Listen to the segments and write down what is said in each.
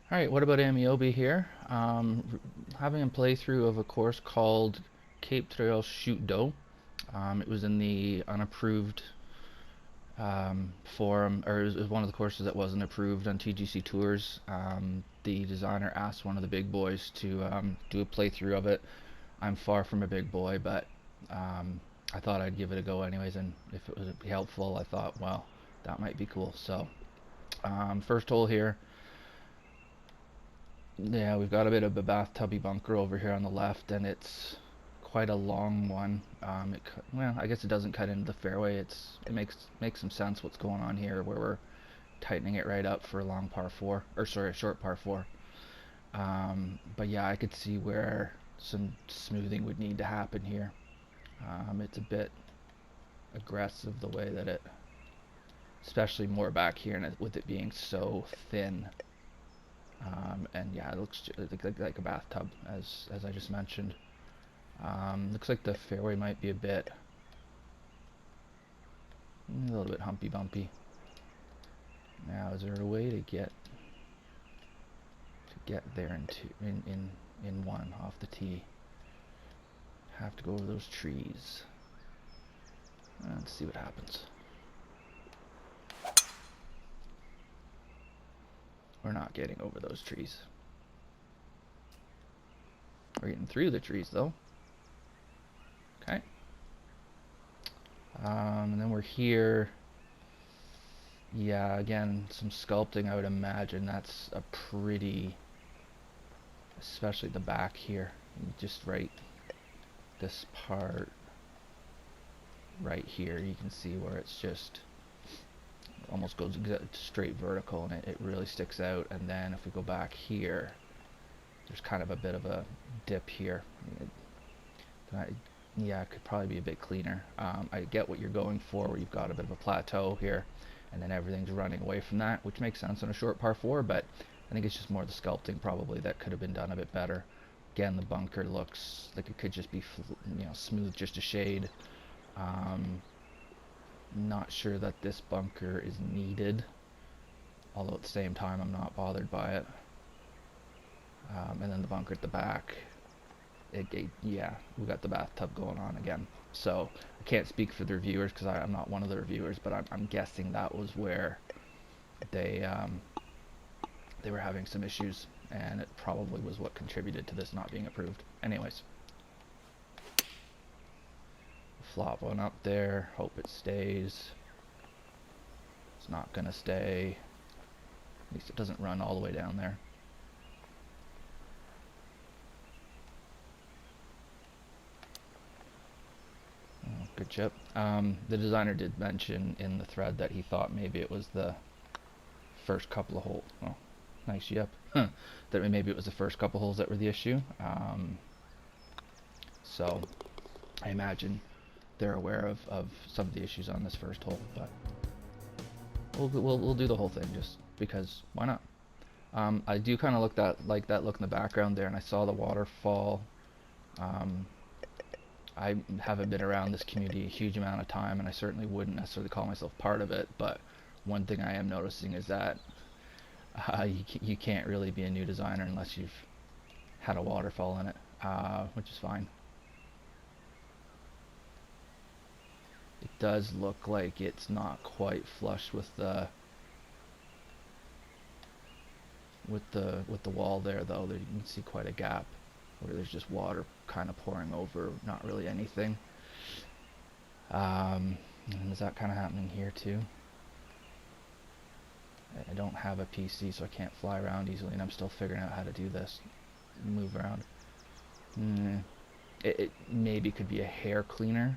Alright, WhatAboutAmeobi here. Having a playthrough of a course called Cape Trios Chutes. It was in the unapproved forum, or it was one of the courses that wasn't approved on TGCTours. The designer asked one of the big boys to do a playthrough of it. I'm far from a big boy, but I thought I'd give it a go anyways, and if it would be helpful, I thought, well, that might be cool. So, first hole here. Yeah, we've got a bit of a bathtubby bunker over here on the left, and it's quite a long one. Well, I guess it doesn't cut into the fairway. It makes some sense what's going on here, where we're tightening it right up for a long par four, or sorry, a short par four. But yeah, I could see where some smoothing would need to happen here. It's a bit aggressive the way that especially more back here, and with it being so thin. And yeah, it looks like a bathtub, as I just mentioned. Looks like the fairway might be a little bit humpy bumpy. Now, is there a way to get there in one off the tee? Have to go over those trees. Let's see what happens. We're not getting over those trees. We're getting through the trees though. Okay. And then we're here. Yeah, again, some sculpting. I would imagine that's a pretty, especially the back here. Just right, this part right here, you can see where it's just almost goes straight vertical, and it really sticks out. And then if we go back here, there's kind of a bit of a dip here. Yeah, it could probably be a bit cleaner. I get what you're going for, where you've got a bit of a plateau here, and then everything's running away from that, which makes sense on a short par 4, but I think it's just more the sculpting probably that could have been done a bit better. Again, the bunker looks like it could just be, smooth just a shade. Not sure that this bunker is needed, although at the same time I'm not bothered by it. And then the bunker at the back, yeah, we got the bathtub going on again. So I can't speak for the reviewers because I'm not one of the reviewers, but I'm guessing that was where they were having some issues, and it probably was what contributed to this not being approved. Anyways, flop one up there, hope it stays. It's not gonna stay. At least it doesn't run all the way down there. Oh, good chip. The designer did mention in the thread that he thought maybe it was the first couple of holes. Oh, nice yep. That maybe it was the first couple holes that were the issue. So I imagine they're aware of some of the issues on this first hole, but we'll do the whole thing just because why not? I do kind of like that look in the background there, and I saw the waterfall. I haven't been around this community a huge amount of time, and I certainly wouldn't necessarily call myself part of it, but one thing I am noticing is that you can't really be a new designer unless you've had a waterfall in it, which is fine. It does look like it's not quite flush with the wall there, though. There you can see quite a gap where there's just water kind of pouring over, not really anything. And is that kind of happening here too? I don't have a PC, so I can't fly around easily, and I'm still figuring out how to do this. Move around. It maybe could be a hair cleaner.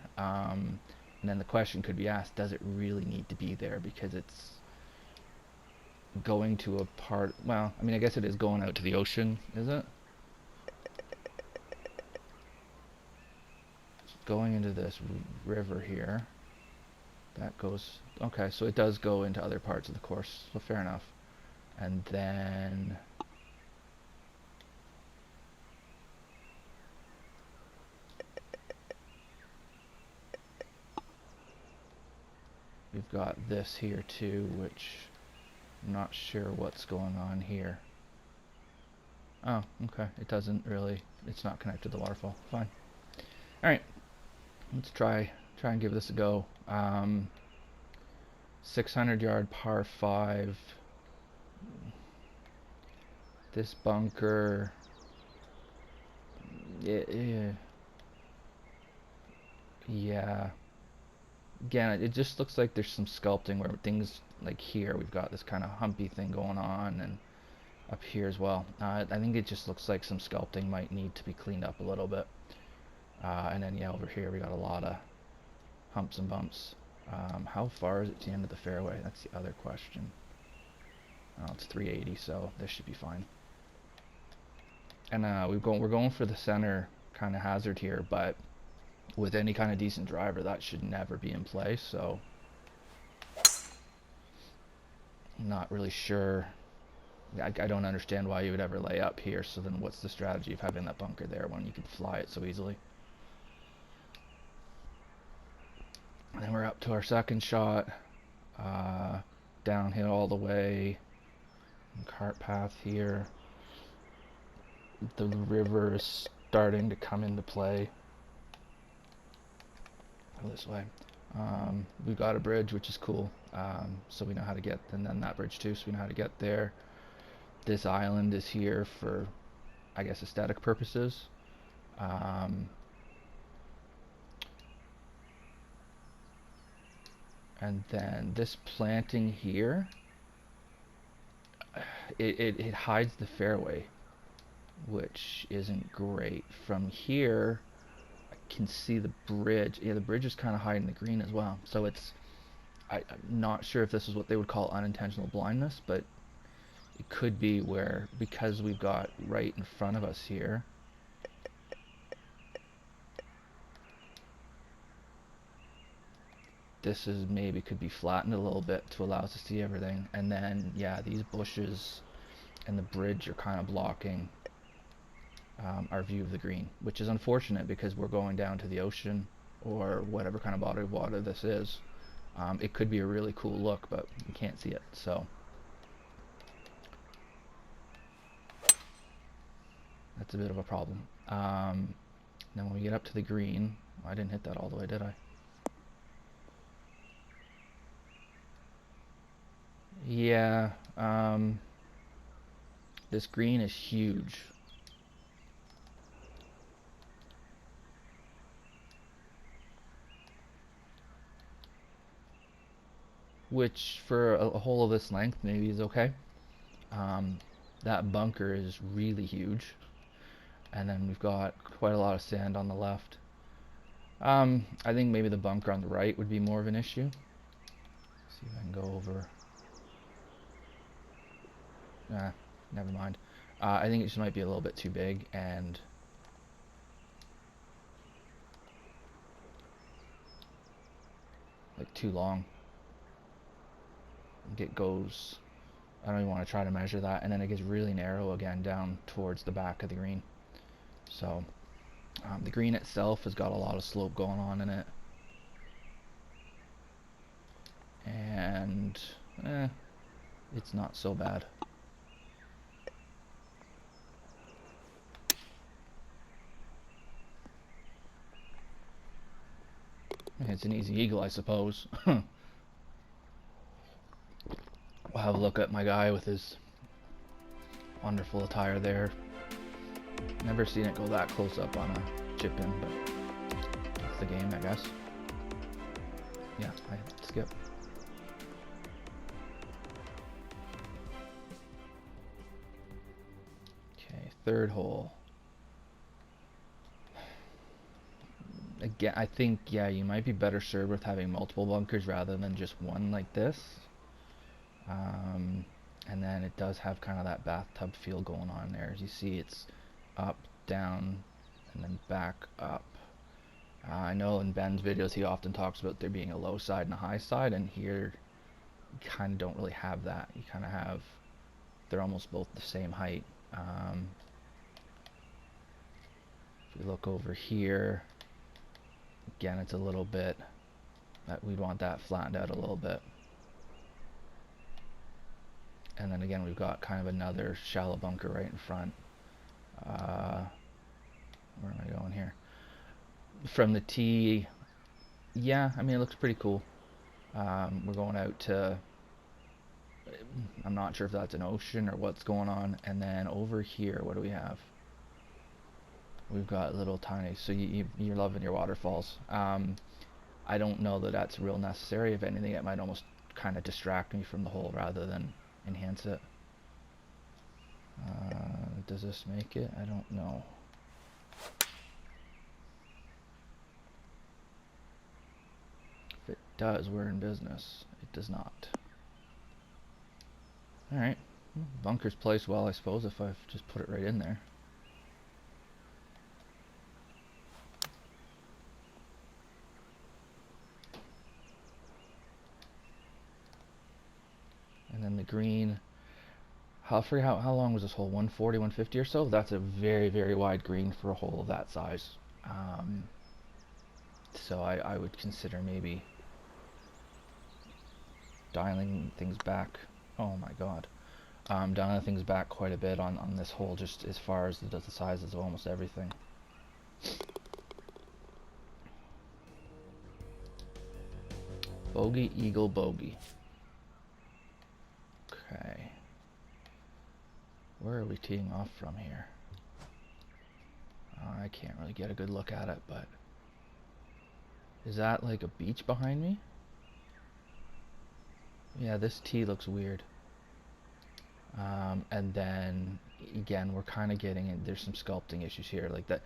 And then the question could be asked, does it really need to be there? Because it's going to a part, well, I mean, I guess it is going out to the ocean, is it? It's going into this river here. That goes, okay, so it does go into other parts of the course, so fair enough. And then we've got this here too, which I'm not sure what's going on here. Oh, okay. It doesn't really, it's not connected to the waterfall. Fine. Alright, let's try and give this a go. 600 yard par 5. This bunker, yeah. Again, it just looks like there's some sculpting where things like here we've got this kind of humpy thing going on, and up here as well. I think it just looks like some sculpting might need to be cleaned up a little bit. And then yeah, over here we got a lot of humps and bumps. How far is it to the end of the fairway? That's the other question. Oh, it's 380, so this should be fine. And we're going for the center kind of hazard here, but with any kind of decent driver, that should never be in play. So I'm not really sure. I don't understand why you would ever lay up here. So then what's the strategy of having that bunker there when you can fly it so easily? And then we're up to our second shot. Downhill all the way. Cart path here. The river is starting to come into play. Go this way. We've got a bridge, which is cool. So we know how to get, and then that bridge too, so we know how to get there. This island is here for, I guess, aesthetic purposes. And then this planting here, it hides the fairway, which isn't great. From here, I can see the bridge. Yeah, the bridge is kind of hiding the green as well. So it's, I'm not sure if this is what they would call unintentional blindness, but it could be where, because we've got right in front of us here, this is maybe could be flattened a little bit to allow us to see everything. And then yeah, these bushes and the bridge are kind of blocking our view of the green, which is unfortunate because we're going down to the ocean or whatever kind of body of water this is. It could be a really cool look, but you can't see it, so that's a bit of a problem. Then when we get up to the green, I didn't hit that all the way, did I? Yeah, this green is huge. Which for a hole of this length maybe is okay. That bunker is really huge. And then we've got quite a lot of sand on the left. I think maybe the bunker on the right would be more of an issue. See if I can go over. Nah, never mind. I think it just might be a little bit too big and like too long. It goes, I don't even want to try to measure that, and then it gets really narrow again down towards the back of the green. So the green itself has got a lot of slope going on in it, and it's not so bad. It's an easy eagle, I suppose. We'll have a look at my guy with his wonderful attire there. Never seen it go that close up on a chip in, but that's the game, I guess. Yeah, I skip. Okay, third hole. Again, I think, yeah, you might be better served with having multiple bunkers rather than just one like this. And then it does have kind of that bathtub feel going on there. As you see, it's up, down, and then back up. I know in Ben's videos he often talks about there being a low side and a high side, and here you kind of don't really have that. You kind of have, they're almost both the same height. If we look over here, again, it's a little bit, that we'd want that flattened out a little bit. And then again, we've got kind of another shallow bunker right in front. Where am I going here? From the tee, yeah, I mean, it looks pretty cool. We're going out to, I'm not sure if that's an ocean or what's going on. And then over here, what do we have? We've got little tiny, so you're loving your waterfalls. I don't know that that's real necessary. If anything, it might almost kind of distract me from the hole rather than enhance it. Does this make it? I don't know. If it does, we're in business. It does not. Alright. Bunker's placed well, I suppose, if I just put it right in there. And then the green. How long was this hole? 140, 150 or so? That's a very, very wide green for a hole of that size. So I would consider maybe dialing things back. Oh my god. Dialing things back quite a bit on this hole, just as far as the sizes of almost everything. Bogey, eagle, bogey. Okay. Where are we teeing off from here? I can't really get a good look at it, but is that like a beach behind me? Yeah, this tee looks weird. And then again, we're kind of getting in, there's some sculpting issues here, like that.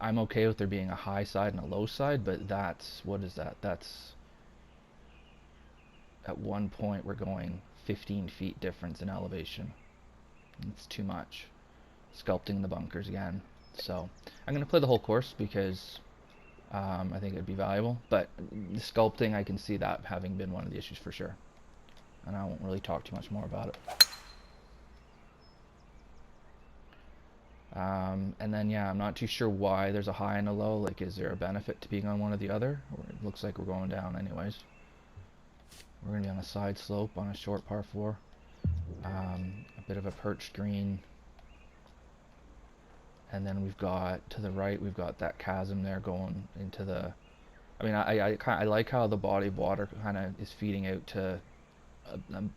I'm okay with there being a high side and a low side, but that's, what is that? That's, at one point we're going 15 feet difference in elevation. It's too much. Sculpting the bunkers again. So I'm going to play the whole course because I think it'd be valuable, but the sculpting, I can see that having been one of the issues for sure. And I won't really talk too much more about it. And then yeah, I'm not too sure why there's a high and a low. Like, is there a benefit to being on one or the other? Or it looks like we're going down anyways. We're going to be on a side slope on a short par 4. A bit of a perched green. And then we've got, to the right, we've got that chasm there going into the... I mean, I like how the body of water kind of is feeding out to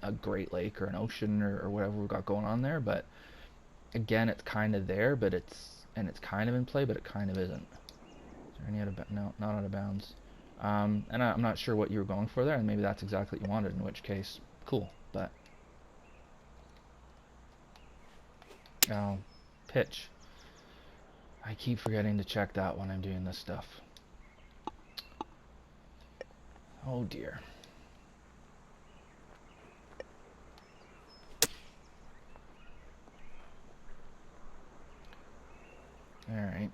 a Great Lake or an ocean or whatever we've got going on there, but again, it's kind of there, but it's kind of in play, but it kind of isn't. Is there any out of no, not out of bounds. And I'm not sure what you were going for there, and maybe that's exactly what you wanted, in which case, cool, but... Oh, pitch. I keep forgetting to check that when I'm doing this stuff. Oh dear. Alright.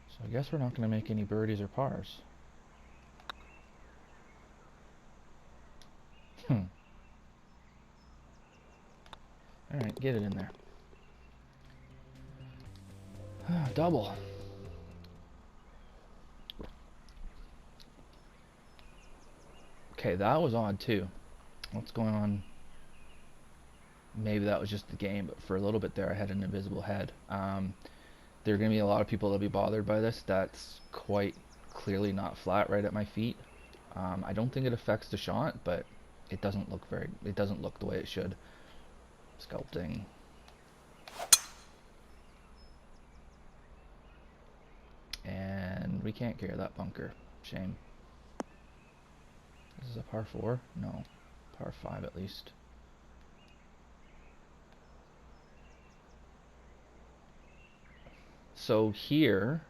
So I guess we're not going to make any birdies or pars. Alright, get it in there. Double. Okay, that was odd too. What's going on? Maybe that was just the game, but for a little bit there I had an invisible head. There are going to be a lot of people that'll be bothered by this. That's quite clearly not flat right at my feet. I don't think it affects the shot, but it doesn't look the way it should. Sculpting. And we can't carry that bunker. Shame. This is a par 4? No. Par 5 at least. So here,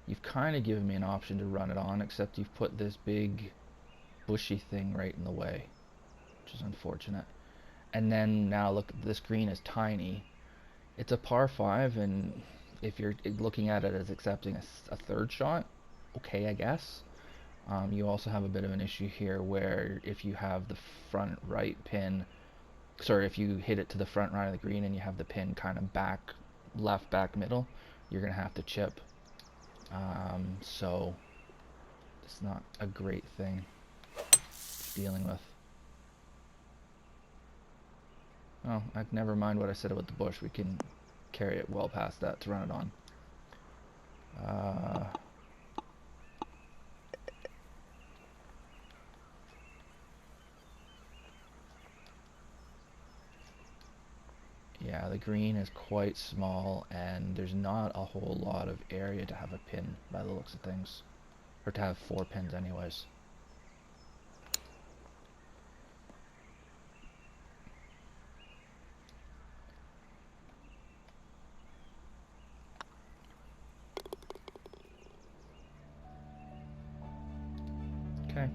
you've kind of given me an option to run it on, except you've put this big bushy thing right in the way, which is unfortunate. And then now look, this green is tiny. It's a par 5, and if you're looking at it as accepting a third shot, okay, I guess. You also have a bit of an issue here where if you have the front right pin, sorry, if you hit it to the front right of the green and you have the pin kind of back, left back middle, you're going to have to chip. So It's not a great thing dealing with. Oh, never mind what I said about the bush. We can carry it well past that to run it on. Yeah, the green is quite small, and there's not a whole lot of area to have a pin by the looks of things. Or to have 4 pins anyways. Okay.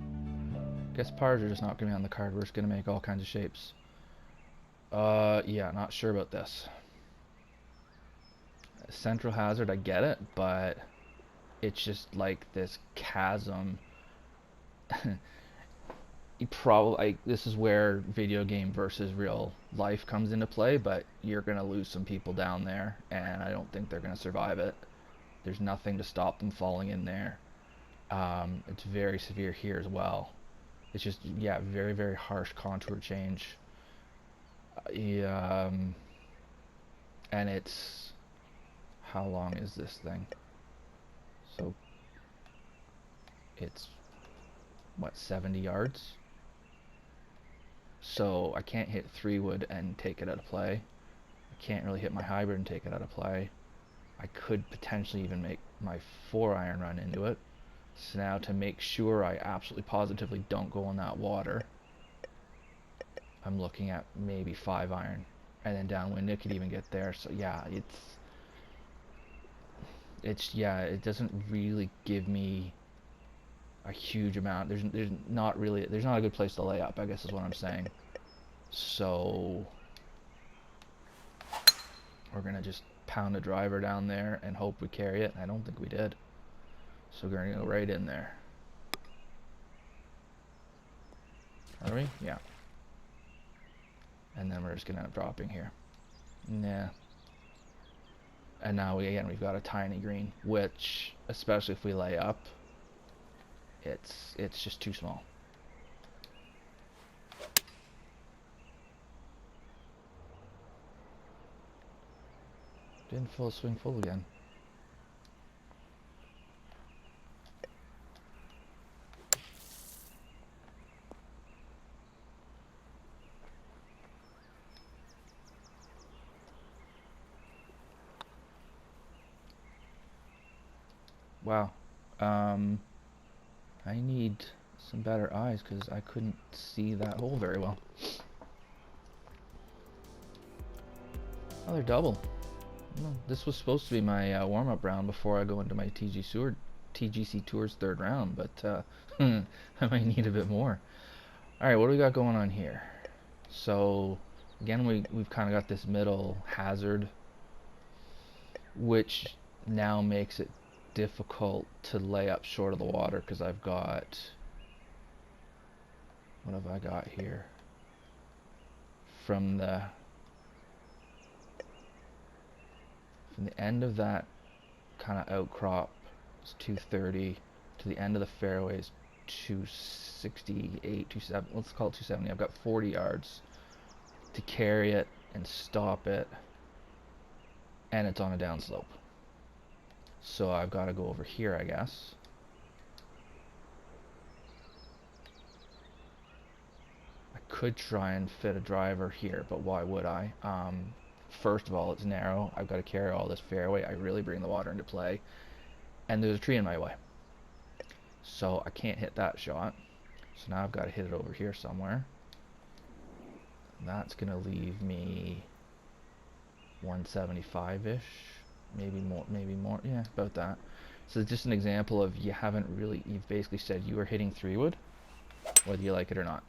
Guess pars are just not going to be on the card. We're just going to make all kinds of shapes. Yeah, not sure about this. Central hazard, I get it, but it's just like this chasm. This is where video game versus real life comes into play, but you're going to lose some people down there, and I don't think they're going to survive it. There's nothing to stop them falling in there. It's very severe here as well. It's just, yeah, very, very harsh contour change. And it's, how long is this thing? So it's, what, 70 yards? So I can't hit 3-wood and take it out of play. I can't really hit my hybrid and take it out of play. I could potentially even make my 4-iron run into it. So now to make sure I absolutely positively don't go in that water, I'm looking at maybe 5-iron. And then downwind it could even get there. So yeah, it doesn't really give me a huge amount. There's not a good place to lay up, I guess is what I'm saying. So we're gonna just pound a driver down there and hope we carry it. I don't think we did. So we're gonna go right in there. Are we? Yeah. And then we're just gonna end up dropping here. Nah. And now we've got a tiny green, which, especially if we lay up, it's just too small. Didn't full swing full again. Wow. I need some better eyes because I couldn't see that hole very well. Another double. Well, this was supposed to be my warm-up round before I go into my TGCTours third round, but I might need a bit more. Alright, what do we got going on here? So, again, we've kind of got this middle hazard, which now makes it difficult to lay up short of the water because I've got, what have I got here? From the end of that kind of outcrop is 230 to the end of the fairway is 268, 270, let's call it 270. I've got 40 yards to carry it and stop it, and it's on a downslope. So I've got to go over here, I guess. I could try and fit a driver here, but why would I? First of all, it's narrow. I've got to carry all this fairway. I really bring the water into play. And there's a tree in my way. So I can't hit that shot. So now I've got to hit it over here somewhere. That's going to leave me 175-ish. Maybe more. Yeah, about that. So it's just an example of you've basically said you are hitting 3-wood, whether you like it or not.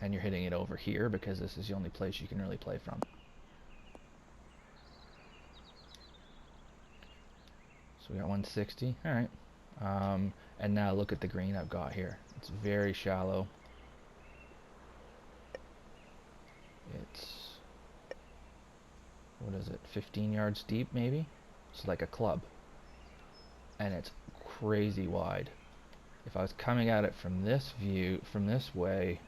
And you're hitting it over here because this is the only place you can really play from. So we got 160. Alright. And now look at the green I've got here. It's very shallow. It's, what is it, 15 yards deep maybe? It's like a club. and it's crazy wide. If I was coming at it from this view, from this way,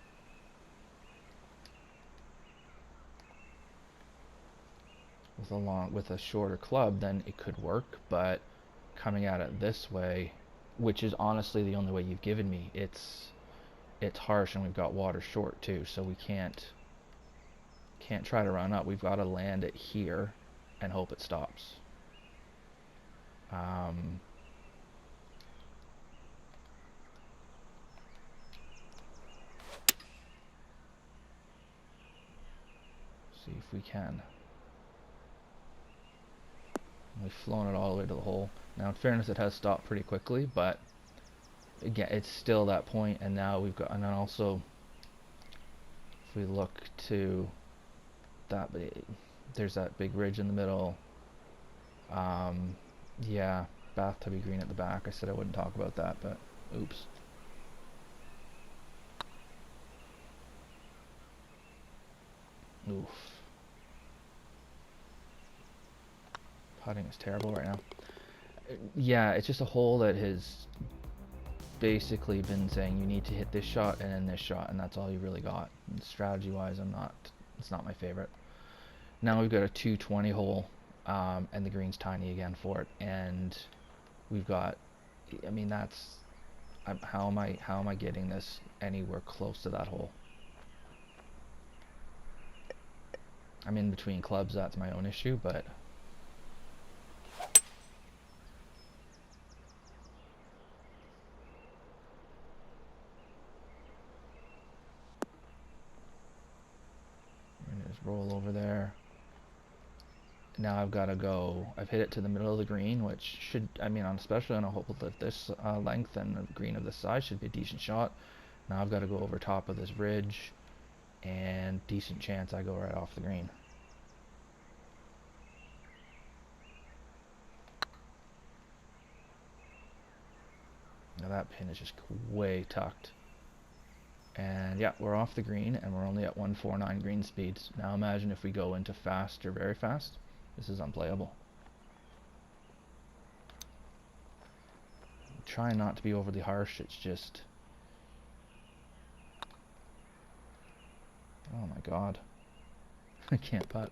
with a shorter club, then it could work, but coming at it this way, which is honestly the only way you've given me, it's harsh, and we've got water short too, so we can't try to run up. We've got to land it here and hope it stops. See if we can. We've flown it all the way to the hole. Now, in fairness, it has stopped pretty quickly, but again, it's still that point, and now we've got, and then also, if we look to that, there's that big ridge in the middle. Yeah, bathtubby green at the back. I said I wouldn't talk about that, but oops. Oof. Putting is terrible right now. Yeah, it's just a hole that has basically been saying you need to hit this shot and then this shot, and that's all you really got. And strategy-wise, it's not my favorite. Now we've got a 220 hole, and the green's tiny again for it, and we've got, I mean, that's, how am I getting this anywhere close to that hole? I'm in between clubs, that's my own issue, but just roll over there. Now I've got to go, I've hit it to the middle of the green, which should, I mean, especially on a hole of this length and a green of this size, should be a decent shot. Now I've got to go over top of this ridge, and decent chance I go right off the green. Now that pin is just way tucked. And yeah, we're off the green, and we're only at 149 green speeds. Now imagine if we go into fast or very fast. This is unplayable. I'm trying not to be overly harsh, it's just... Oh my god. I can't putt.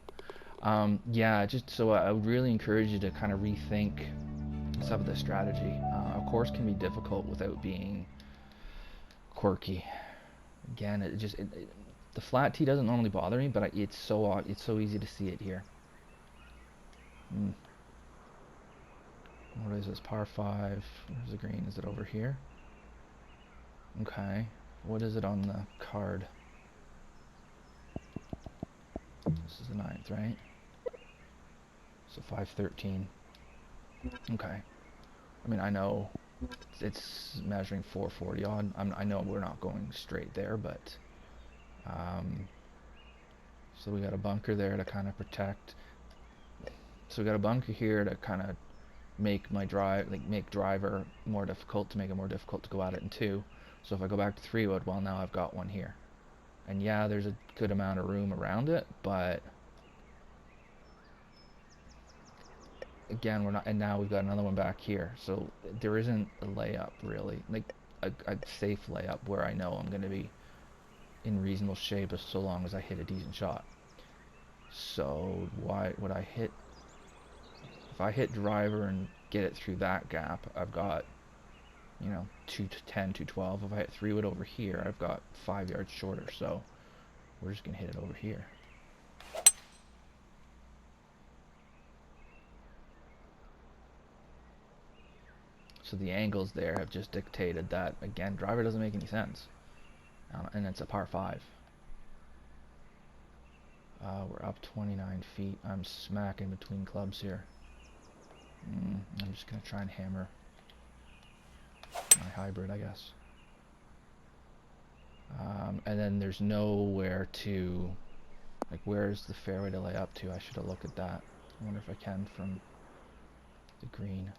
Yeah, just so I would really encourage you to kind of rethink some of the strategy. A course can be difficult without being quirky. Again, the flat tee doesn't normally bother me, but it's so easy to see it here. What is this, par 5? Where's the green? Is it over here? Okay. What is it on the card? This is the 9th, right? So 513. Okay. I mean, I know it's measuring 440 odd. I know we're not going straight there, but so we got a bunker there to kind of protect. So we got a bunker here to kind of make my make driver more difficult, to make it more difficult to go at it in 2. So if I go back to 3 wood, well, now I've got one here. And yeah, there's a good amount of room around it, but again, we're not, and now we've got another one back here, so there isn't a layup really, like a safe layup where I know I'm going to be in reasonable shape so long as I hit a decent shot. So why would I hit, if I hit driver and get it through that gap, I've got, you know, 210, 212. If I hit 3 wood over here, I've got 5 yards shorter, so we're just going to hit it over here. So the angles there have just dictated that, again, driver doesn't make any sense. And it's a par 5. We're up 29 feet. I'm smack in between clubs here. I'm just going to try and hammer my hybrid, I guess. And then there's nowhere to, like, where's the fairway to lay up to? I should have looked at that. I wonder if I can from the green.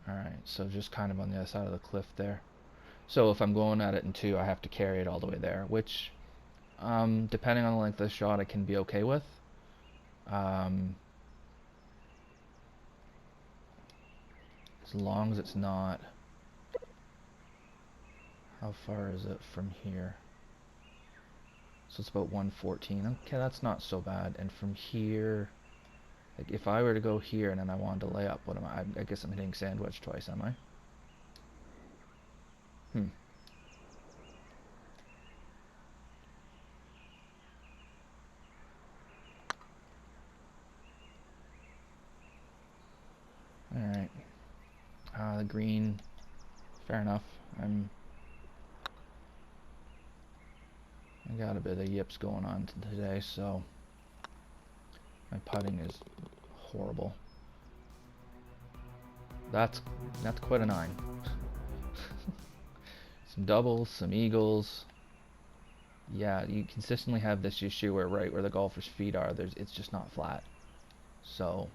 Alright, so just kind of on the other side of the cliff there. So if I'm going at it in 2, I have to carry it all the way there, which Depending on the length of the shot, I can be okay with. Um, as long as it's not... How far is it from here? So it's about 114. Okay, that's not so bad. And from here, like if I were to go here and then I wanted to lay up, what am I guess I'm hitting sand wedge twice, am I? Alright. The green, fair enough. I got a bit of yips going on today, so my putting is horrible. That's quite a 9. Some doubles, some eagles. Yeah, you consistently have this issue where right where the golfer's feet are, it's just not flat. So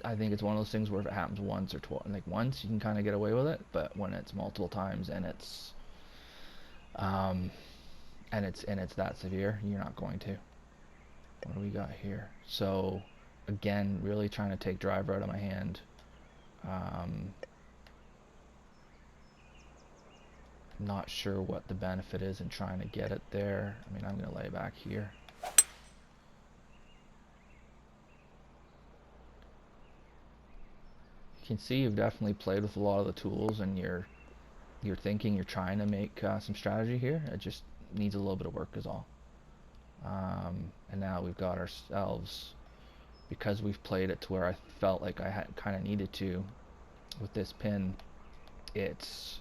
I think it's one of those things where if it happens once or twice, like once you can kind of get away with it, but when it's multiple times and it's that severe, you're not going to. What do we got here? So again, really trying to take driver out of my hand. Not sure what the benefit is in trying to get it there. I mean, I'm going to lay back here. You can see you've definitely played with a lot of the tools, and you're thinking you're trying to make some strategy here. It just needs a little bit of work is all. And now we've got ourselves, because we've played it to where I felt like I had kind of needed to with this pin, it's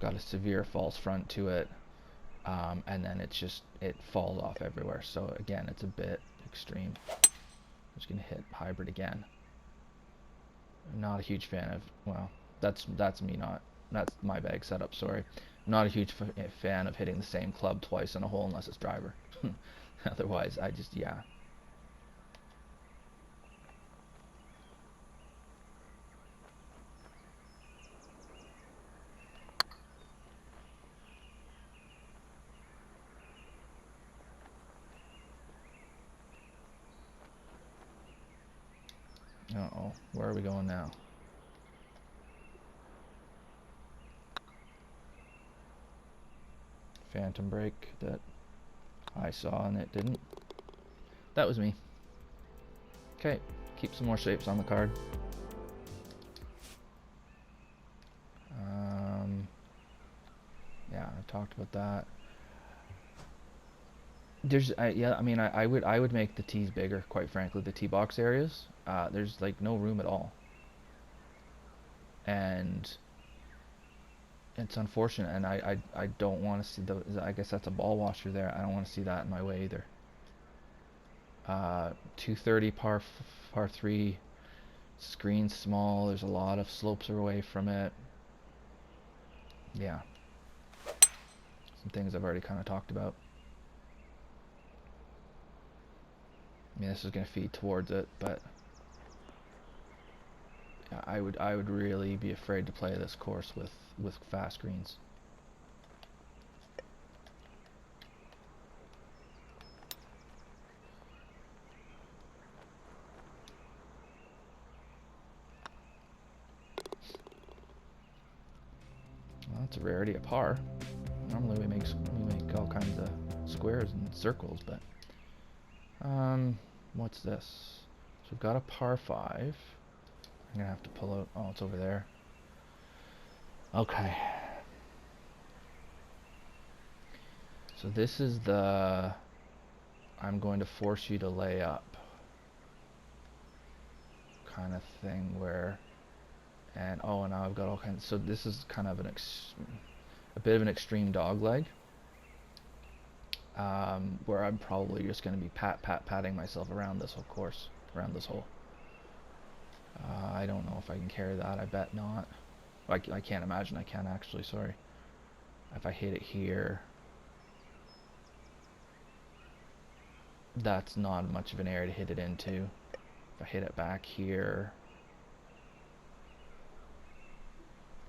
got a severe false front to it, and then it falls off everywhere. So again, it's a bit extreme. I'm just gonna hit hybrid again. I'm not a huge fan of, well, that's me, that's my bag setup, sorry. I'm not a huge fan of hitting the same club twice in a hole unless it's driver. Otherwise, yeah. Uh-oh, where are we going now? Phantom break that I saw and it didn't. That was me. Okay, keep some more shapes on the card. Yeah, I talked about that. I would make the tees bigger, quite frankly, the tee box areas. There's like no room at all. And it's unfortunate, and I don't want to see I guess that's a ball washer there. I don't want to see that in my way either. 230 par 3, screen small, there's a lot of slopes away from it. Yeah. Some things I've already kind of talked about. I mean, this is going to feed towards it, but yeah, I would really be afraid to play this course with fast greens. Well, that's a rarity, a par. Normally we make all kinds of squares and circles, but what's this? So we've got a par 5. I'm gonna have to pull out. Oh, it's over there. Okay. So this is the I'm going to force you to lay up kind of thing where, and oh, and now I've got all kinds. So this is kind of a bit of an extreme dog leg, where I'm probably just going to be patting myself around this whole course, around this hole. I don't know if I can carry that. I bet not. I can't imagine I can actually. Sorry. If I hit it here, that's not much of an area to hit it into. If I hit it back here,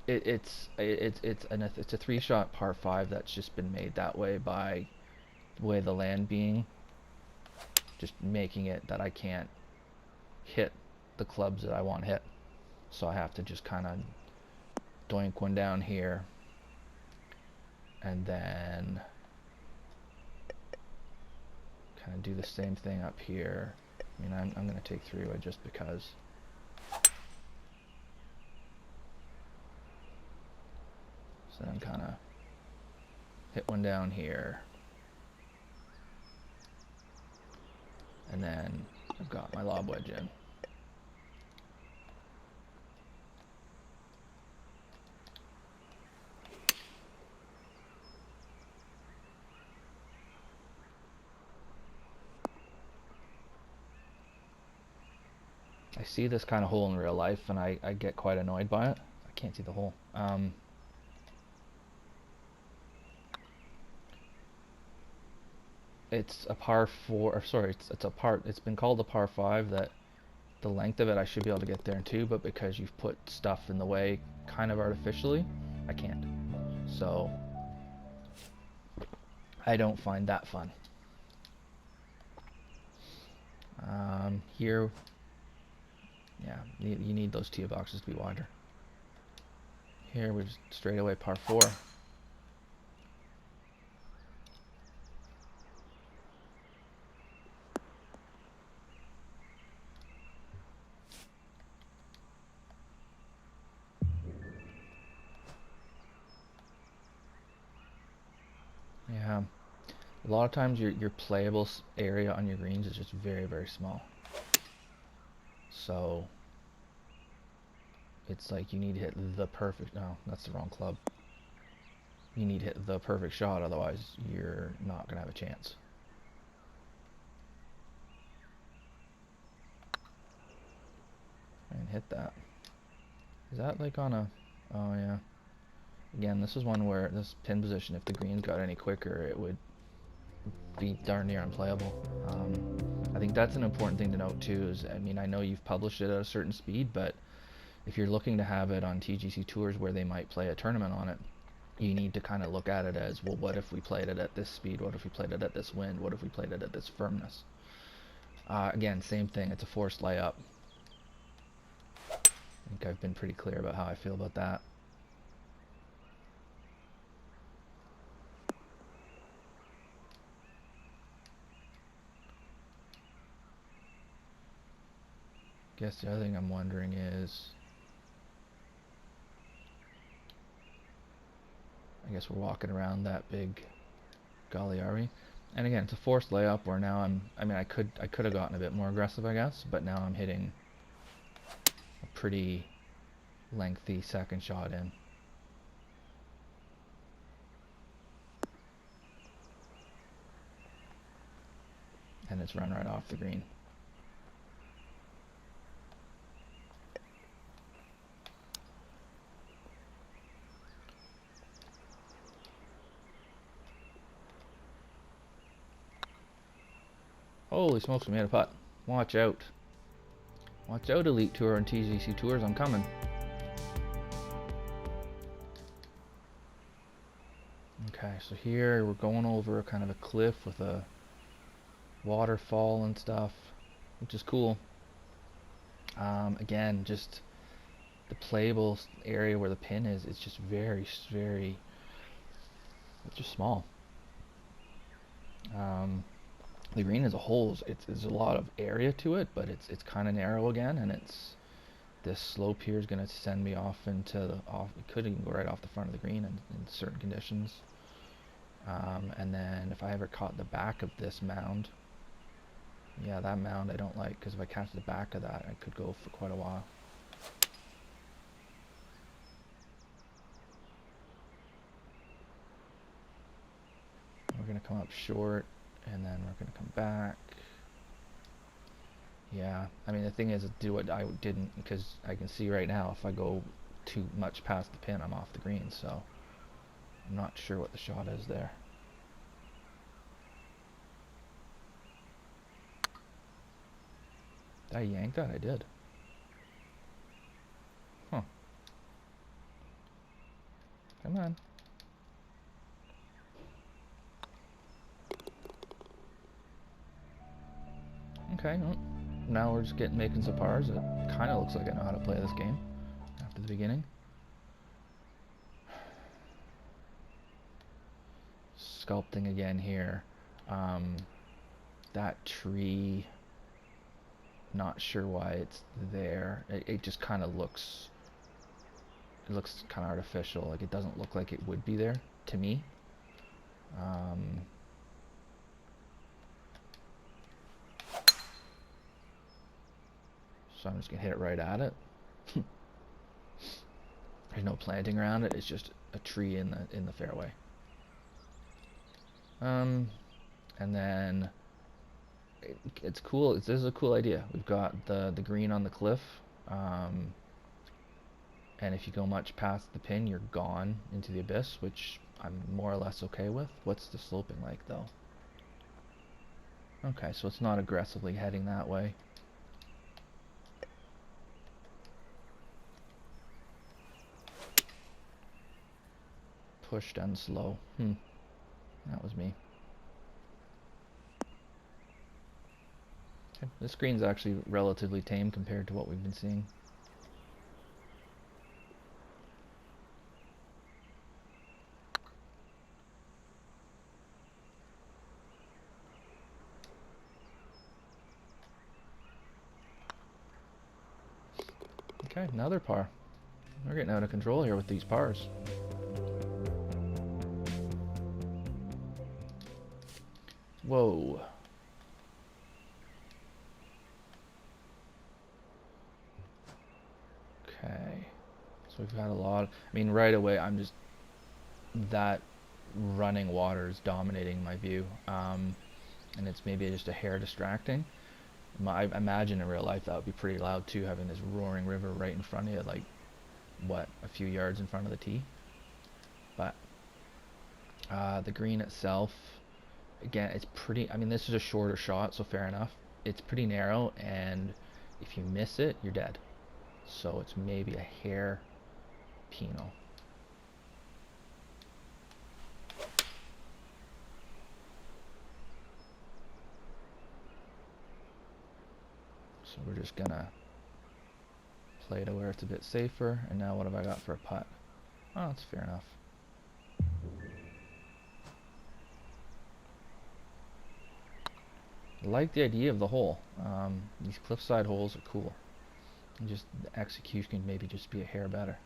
it's a 3-shot par 5 that's just been made that way by the way the land being, just making it that I can't hit the clubs that I want hit. So I have to just kind of doink one down here, and then kind of do the same thing up here. I mean, I'm going to take 3-wood just because. So then kind of hit one down here, and then I've got my lob wedge in. I see this kind of hole in real life, and I get quite annoyed by it. I can't see the hole. It's a par 4, or sorry, it's been called a par 5, that the length of it I should be able to get there in 2, but because you've put stuff in the way kind of artificially, I can't. So I don't find that fun. Here, yeah, you need those tee boxes to be wider. Here we're just straight away par 4. Yeah, a lot of times your playable area on your greens is just very, very small. So it's like you need to hit the perfect, no, that's the wrong club. You need to hit the perfect shot, otherwise you're not going to have a chance. And hit that. Is that like on a, oh yeah. Again, this is one where this pin position, if the greens got any quicker, it would be darn near unplayable. I think that's an important thing to note too, is, I mean, I know you've published it at a certain speed, but if you're looking to have it on TGC Tours where they might play a tournament on it, you need to kind of look at it as, well, what if we played it at this speed? What if we played it at this wind? What if we played it at this firmness? Again, same thing, it's a forced layup. I think I've been pretty clear about how I feel about that. Guess the other thing I'm wondering is, I guess we're walking around that big golly, are we? And again, it's a forced layup where now I mean, I could have gotten a bit more aggressive, I guess, but now I'm hitting a pretty lengthy second shot in. And it's run right off the green. Holy smokes, we made a putt. Watch out. Watch out, Elite Tour and TGC Tours, I'm coming. Okay, so here we're going over kind of a cliff with a waterfall and stuff, which is cool. Again, just the playable area where the pin is, it's just very, very, it's just small. The green as a whole, there's a lot of area to it, but it's kind of narrow again, and this slope here is going to send me off into the it could even go right off the front of the green in certain conditions. And then if I ever caught the back of this mound, yeah, that mound I don't like, because if I catch the back of that, I could go for quite a while. We're going to come up short, and then we're going to come back. Yeah, I mean, the thing is, do what I didn't, because I can see right now if I go too much past the pin, I'm off the green, so I'm not sure what the shot is there. Did I yank that? I did. Huh. Come on. Okay, well, now we're just making some pars. It kind of looks like I know how to play this game after the beginning. Sculpting again here. That tree, not sure why it's there. It just kind of looks, it looks kind of artificial. Like it doesn't look like it would be there to me. So I'm just gonna hit it right at it. There's no planting around it. It's just a tree in the fairway. And then it's cool. This is a cool idea. We've got the green on the cliff, and if you go much past the pin, you're gone into the abyss, which I'm more or less okay with. What's the sloping like though? Okay, so it's not aggressively heading that way. Pushed and slow. That was me. Okay, this green's actually relatively tame compared to what we've been seeing. Okay, another par. We're getting out of control here with these pars. Whoa. Okay. So we've got a lot. I mean, right away, I'm just, that running water is dominating my view. And it's maybe just a hair distracting. I imagine in real life that would be pretty loud too, having this roaring river right in front of you, like, what, a few yards in front of the tee. But the green itself, again, it's pretty, I mean, this is a shorter shot, so fair enough. It's pretty narrow, and if you miss it, you're dead. So it's maybe a hair penal. So we're just gonna play to where it's a bit safer. And now what have I got for a putt? Oh, that's fair enough. I like the idea of the hole. These cliffside holes are cool. And just the execution can maybe just be a hair better.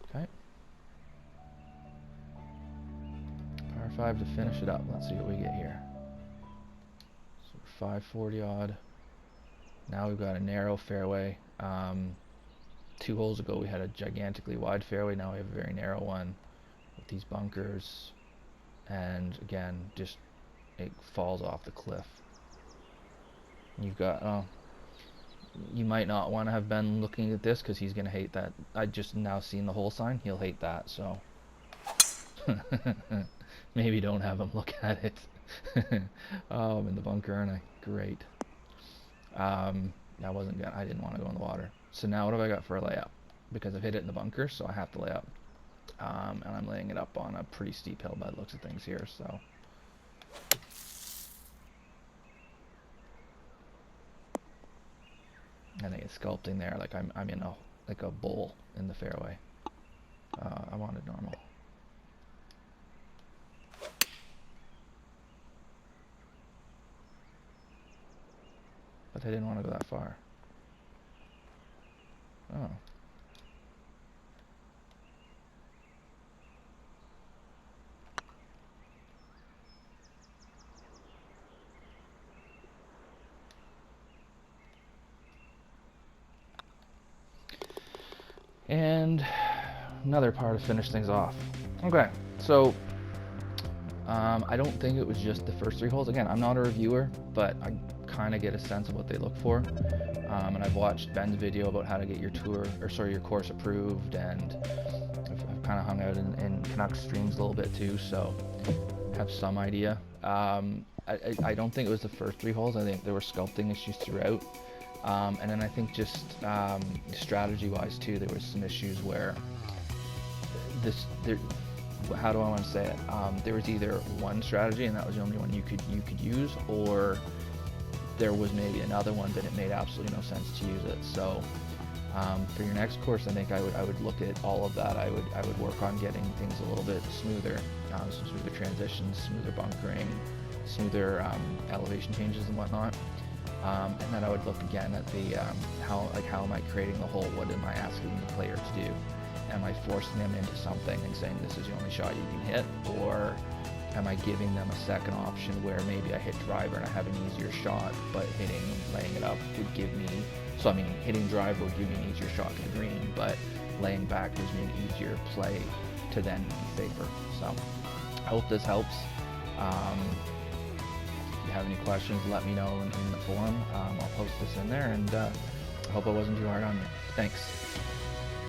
Okay. Par 5 to finish it up. Let's see what we get here. So 540 odd. Now we've got a narrow fairway. 2 holes ago we had a gigantically wide fairway. Now we have a very narrow one with these bunkers. And again, just it falls off the cliff. You've got, you might not want to have been looking at this because he's going to hate that. I just now seen the hole sign. He'll hate that, so maybe don't have him look at it. Oh, I'm in the bunker, aren't I? Great. I didn't want to go in the water. So now what have I got for a layup? Because I've hit it in the bunker, so I have to lay up. And I'm laying it up on a pretty steep hill by the looks of things here, so. I think it's sculpting there, like I'm in a bowl in the fairway. I wanted normal. But I didn't want to go that far. Oh. And another par to finish things off. Okay, so I don't think it was just the first 3 holes. Again, I'm not a reviewer, but I kind of get a sense of what they look for. And I've watched Ben's video about how to get your your course approved, and I've kind of hung out in Canucks streams a little bit too, so have some idea. I don't think it was the first 3 holes. I think there were sculpting issues throughout. And then I think just strategy-wise too, there was some issues where how do I want to say it? There was either one strategy and that was the only one you could use, or there was maybe another one that it made absolutely no sense to use it. So for your next course, I think I would look at all of that. I would work on getting things a little bit smoother, some smoother transitions, smoother bunkering, smoother elevation changes and whatnot. And then I would look again at the how am I creating the hole? What am I asking the player to do? Am I forcing them into something and saying this is the only shot you can hit, or am I giving them a second option where maybe I hit driver and I have an easier shot, but laying it up would give me, so I mean hitting driver would give me an easier shot to the green, but laying back gives me an easier play to then be safer. So I hope this helps. If you have any questions, let me know in the forum. I'll post this in there, and I hope I wasn't too hard on you. Thanks.